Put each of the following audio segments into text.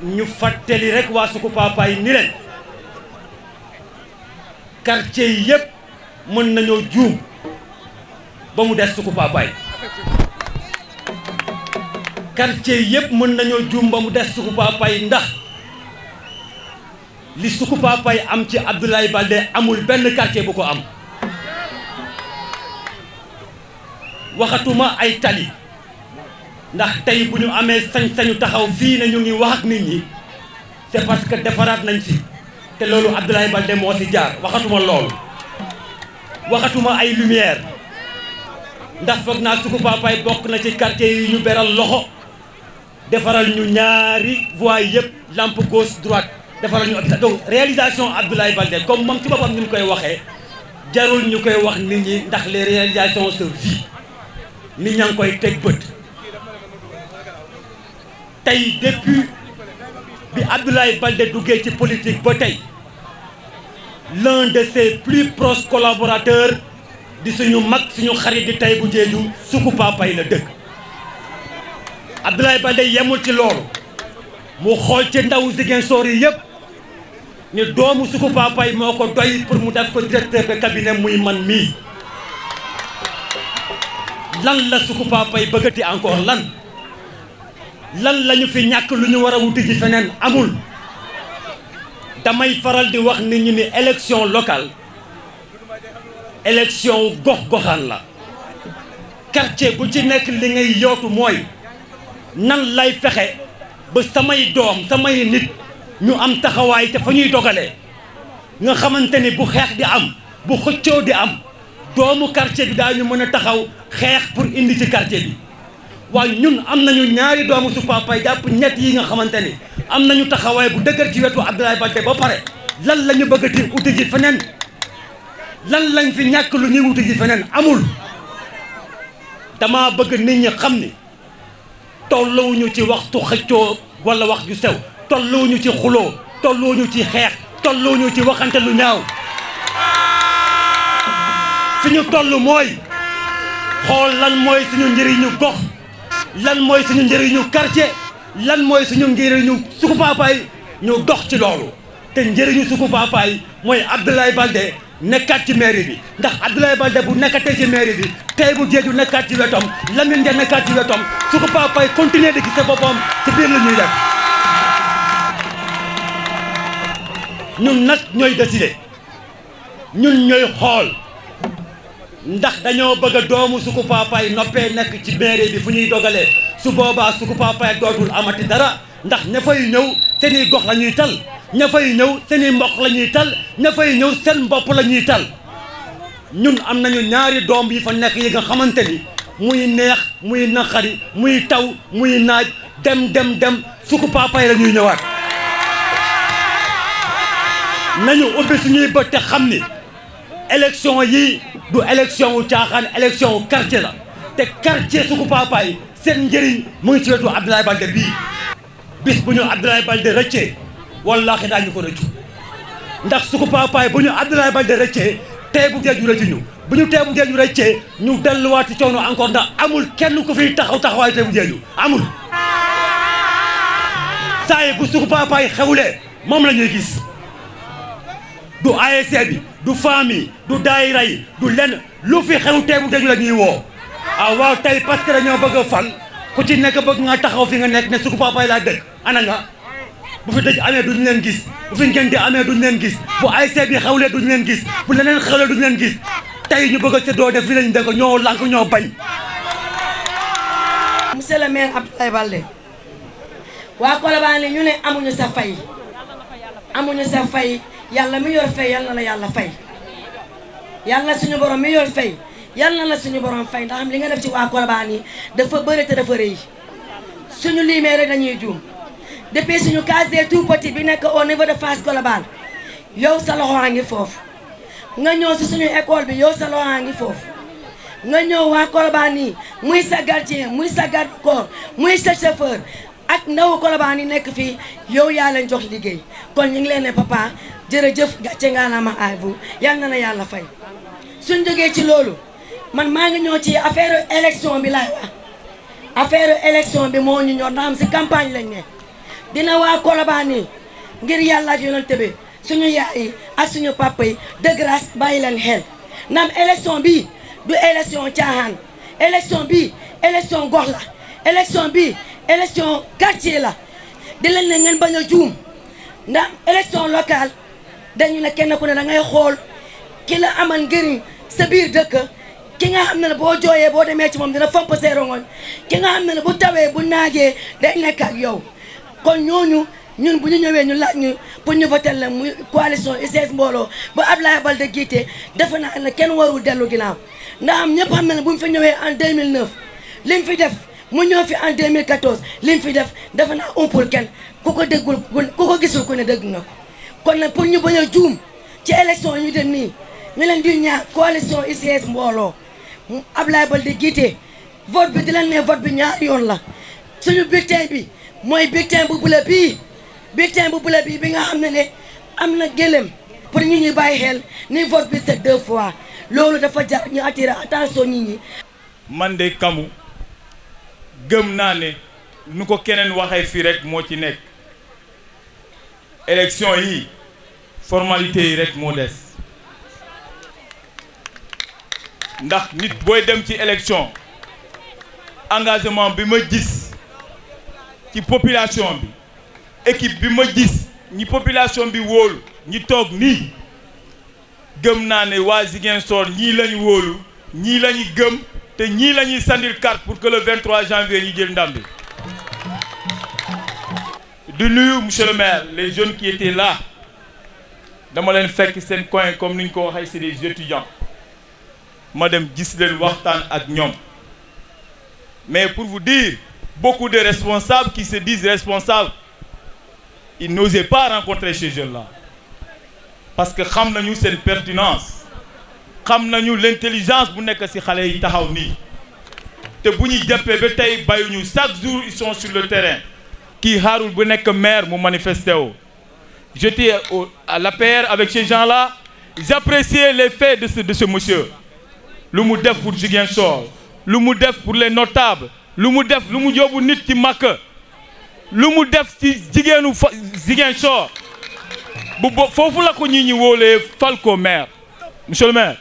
ñu fàttali rek waa Sukupa Pay ni leen quartier yi yëpp mën nañoo juum ba mu des Sukupa Pay quartier yi yëpp mën nañoo juum ba mu des Sukupa Pay ndax li Sukupa Pay am ci Abdoulaye Baldé amul benn quartier bu ko am waxatuma ay tali ndax tey bu ñu amee sañ-sañu taxaw fii ne ñu ngi wax ak nit ñi c'est parce que defaraat nañ fi te loolu Abdoulaye Baldé moo ci jaar waxatuma loolu waxatuma ay lumière ndax foog naa Sukupa Pay bokk na ci quartier yi ñu beral loxo defaral ñu ñaari voies yëpp lampe gauche droite defaral ñu hôpital donc réalisation Abdoulaye Baldé comme moom ci boppam ni mu koy waxee jarul ñu koy wax nit ñi ndax les réalisations se vivent nit ñaa ngi koy teg bët tey depuis bi Abdoulaye Baldé duggee ci politique ba tey l'un de ses plus proches collaborateurs di suñu mag suñu xarit di Taïbu Diédhiou Sukupa Pay la dëkk Abdoulaye Baldé yemul ci loolu mu xool ci ndaw Ziguinchor yi yëpp ni doomu Sukupa Pay moo ko doy pour mu def ko directeur de cabinet muy man mii lan la Sukupa Pay bëggati encore lan lañu fi ñàkk lu ñu war a wuti ji feneen amul damay faral di wax nit ñi ni élection locale élection gox-goxaan la quartier bu ci nekk li ngay yootu mooy nan lay fexe ba samay doom samay nit ñu am taxawaay te fa ñuy dogalee nga xamante ni bu xeex di am bu xëccoo di am doomu quartier bi daañu mën a taxaw xeex pour indi ci quartier bi waaye ñun am nañu ñaari doomu Sukupa Pay jàpp ñett yi nga xamante ni am nañu taxawaay bu dëgër ci wetu Abdoulaye Baldé ba pare lan la ñu bëggati uti ji feneen lan lañ fi ñàkk lu ñuy uti ji feneen amul dama bëgg nit ñi xam ni tolluwuñu ci waxtu xëccoo wala wax ju sew tolluwuñu ci xuloo tolluwuñu ci xeex tolluwuñu ci waxante lu ñaaw fi ñu toll mooy xool lan mooy suñu njëriñu gox lan mooy suñu njëriñu quartier lan mooy suñu njëriñu Sukupa Pay ñu dox ci loolu te njëriñu Sukupa Pay mooy Abdoulaye Baldé nekkaat ci mairie bi ndax Abdoulaye Baldé bu nekkatee ci mairie bi Taïbu Diédhiou nekkaat ci wetam Lamine Dia nekkaat ci wetam Sukupa Pay continuer di gis boppam ci biir la ñuy def ñun nag ñooy décider ñun ñooy xool ndax dañoo bëgg a doomu Sukupa Pay noppee nekk ci mairie bi fu ñuy dogalee su boobaa Sukupa Pay dootul amati dara ndax ña fay ñëw seeni gox la ñuy tal ña fay ñëw seeni mbokk la ñuy tal ña fay ñëw seen bopp la ñuy tal ñun am nañu ñaari doom yi fa nekk yi nga xamante ni muy neex muy naqari muy taw muy naaj dem Sukupa Pay la ñuy ñëwaat nañu ubbi suñuy bët te xam ni élection yi du élection wu caaxaan élection wu quartier la te quartier Sukupa Pay seen njëriñ mu ngi ci wetu Abdoulaye Baldé bii bis bu ñu Abdoulaye Baldé rëccee wallaahi daañu ko rëccu ndax Sukupa Pay bu ñu Abdoulaye Baldé rëccee Taïbu Diédhiou rëccu ñu bu ñu Taïbu Diédhiou rëccee ñu delluwaat ci coono encore ndax amul kenn ku fiy taxawaay Taïbu Diédhiou amul saa yi bu Sukupa Pay xewlee moom la ñuy gis du ASC bi du famille du daayira yi du lenn lu fi xew Taïbu Diédhiou la ñuy woo waaw tey parce que dañoo bëgg a fal ku ci nekk bëgg nga taxaw fi nga nekk ne Sukupa Pay laa dëkk ana nga bu fi dëj amee duñu leen gis bu fi ngénte amee duñu leen gis bu ASC bi xewlee duñu leen gis bu leneen xewlee duñu leen gis tey ñu bëgg a séddoo def fi lañ dëkk ñoo lànk ñoo bañ. Monsieur le maire Abdoulaye Baldé waa Colobane ñu ne amuñu sa fay yàlla mi yor fay yàlla na la yàlla fay yàlla na suñu borom mi yor fay yàlla na la suñu borom fay ndax li nga def ci waa Colobane yi dafa bëri te dafa rëy suñu limee rek dañuy juum depuis suñu case des tout petits bi nekk au niveau de Fass Colobane yow sa loxo a ngi foofu nga ñëw si suñu école bi yow sa loxo a ngi foofu nga ñëw waa Colobane yi muy sa gardien muy sa garde-corps muy sa chauffeur ak ndawu Colobane yi nekk fii yow yaa leen jox liggéey kon ñu ngi leen ne papa jërëjëf gàcce ngaalama à vous yal na la yàlla fay suñ jógee ci loolu man maa ngi ñëw ci affaire élection bi laay wax affaire élection bi moo ñu ñor ndax am si campagne lañ ne dina waa Colobane ngir yàlla ak yonent bi suñu yaay yi ak suñu papa yi de grâce bàyyi leen xel naam élection bi du élection caaxaan élection bi élection gox la élection bi élection quartier la di leen ne ngeen bañ a juum ndax élection locale dañu ne kenn ku ne da ngay xool ki la amal njëriñ sa biir dëkk ki nga xam ne boo jooyee boo demee ci moom dina fomp see rongoñ ki nga xam ne bu tawee bu naajee day nekk ak yow kon ñooñu ñun bu ñu ñëwee ñu laaj ñu pour ñu voter la muy coalition UCS mbooloo ba Abdoulaye Baldé jiite defe naa ne kenn warul dellu ginnaaw ndax am ñëpp xam na ne bu ñu fi ñëwee en 2009 li mu fi def mu ñëw fi en 2014 li mu fi def defe naa umpul kenn ku ko déggul ku ko gisul ku ne dégg nga ko kon nag pour ñu bañ a juum ci élection yi ñu dem nii ñu leen di ñaar coalition UCS mbooloo Abdoulaye Baldé jiite vote bi di leen ne vote bi ñaari yoon la suñu bulletin bi mooy bulletin bu bula bii bulletin bu bula bii bi nga xam ne am na gëlëm pour ñu ñuy bàyyi xel ni vote bi c'est 2 fois loolu dafa jar ñu attirer attention nit ñi. man de Kamou gëm naa ne nu ko keneen waxee fii rek moo ci nekk élection yi formalité yi rek moo des ndax nit booy dem ci élection engagement bi ma gis ci population bi équipe bi ma gis ñi population bi wóolu ñi toog nii gëm naa ne waa Ziguinchor ñii lañu wóolu ñii la ñu gëm te ñii la ñuy sandil carte pour que le 23 janvier ñu jël ndam bi du nuyu monsieur le maire les jeunes qui étaient là dama leen fekk seen coin comme ni ñu ko waxee c'est des étudiants ma dem gis leen waxtaan ak ñoom mais pour vous dire beaucoup de responsables qui se disent responsables ils n'osaient pas rencontrer ces jeunes-là parce que xam nañu seen pertinence xam nañu l'intelligence bu nekk ci xale yi taxaw nii te bu ñuy jàppee ba tey bayuñu chaque jour ils sont sur le terrain kii xaarul bu nekk maire mu manifesté wu j'étais à l'APR avec ces gens-là j'appréciais les faits de ce monsieur lu mu def pour Ziguinchor lu mu def pour les notables lu mu def lu mu yóbbu nit ci Makka lu mu def ci jigéenu Ziguinchor bu foofu la ko ñi wóolee fal ko maire monsieur le maire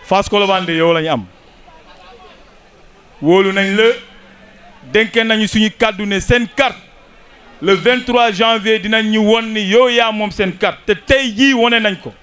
Fass Colobane de yow la ñu am wóolu nañ la dénkee nañu suñu kàddu ne seen carte le 23 janvier dinañ ñu won ni yow yaa moom seen carte te tey jii wone nañ ko